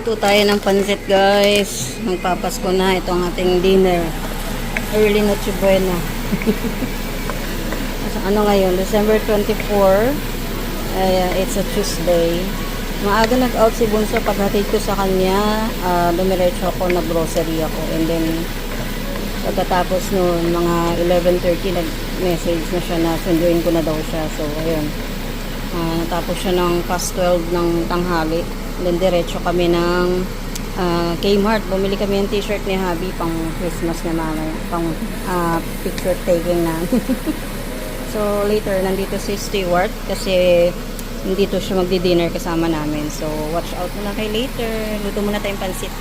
Luto tayo ng pansit guys. Magpapasko na itong ating dinner. Early Noche Buena. Ano ngayon? December 24. It's a Tuesday. Maaga nag-out si Bunso. Paghatid ko sa kanya, dumiretso ako, nag-grocery ako. And then, pagkatapos noon, mga 11:30, nag-message na siya na sunduin ko na daw siya. So, ayun. Natapos siya ng past 12 ng tanghali. Then, diretso kami ng Kmart. Bumili kami ng t-shirt ni Habi pang Christmas na mamaya. Pang picture taking na. So, later, nandito si Stewart kasi nandito siya magdi-dinner kasama namin. So, watch out muna kay later. Luto muna tayong pansit.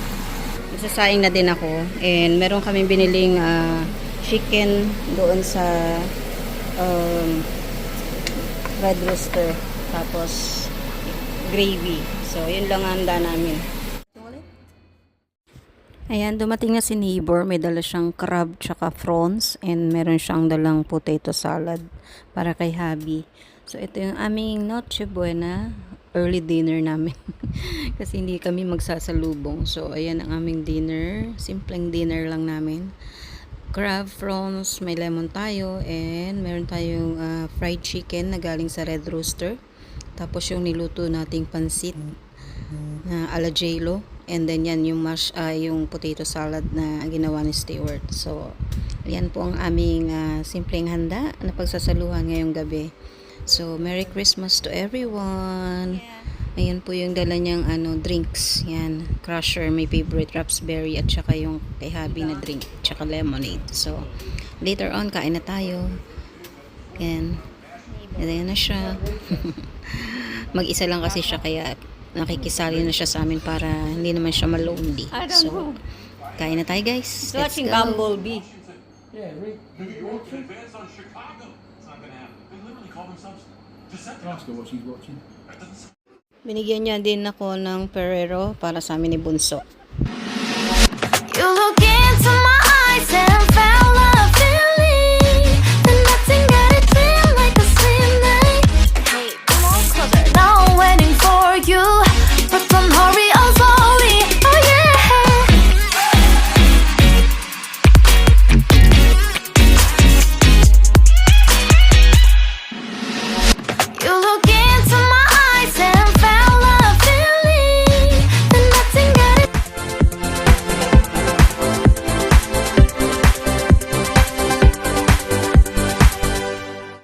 Magsasayang na din ako. And meron kaming biniling chicken doon sa Red Rooster. Tapos, gravy. So, yun lang ang handa namin. Ayan, dumating na si neighbor. May dala siyang crab tsaka prawns. And meron siyang dalang potato salad para kay Habi. So, ito yung aming Noche Buena. Early dinner namin. Kasi hindi kami magsasalubong. So, ayan ang aming dinner. Simpleng dinner lang namin. Crab, prawns, may lemon tayo. And meron tayong fried chicken na galing sa Red Rooster. Tapos yung niluto nating pansit na ala J-Lo. And then yan yung yung potato salad na ginawa ni Stewart. So, yan po ang aming simpleng handa na pagsasaluhan ngayong gabi. So, Merry Christmas to everyone. Ayan po yung dala niyang drinks. Yan, Crusher, my favorite, raspberry at saka yung kay Habi na drink, tsaka lemonade. So, later on kain na tayo. Yan. Ayan na siya. Mag-isa lang kasi siya kaya nakikisali na siya sa amin para hindi naman siya malonely. So, kain na tayo guys. Let's go. Bumblebee. Yeah, ask her what she's watching. Binigyan niya din ako ng Ferrero para sa amin ni Bunso.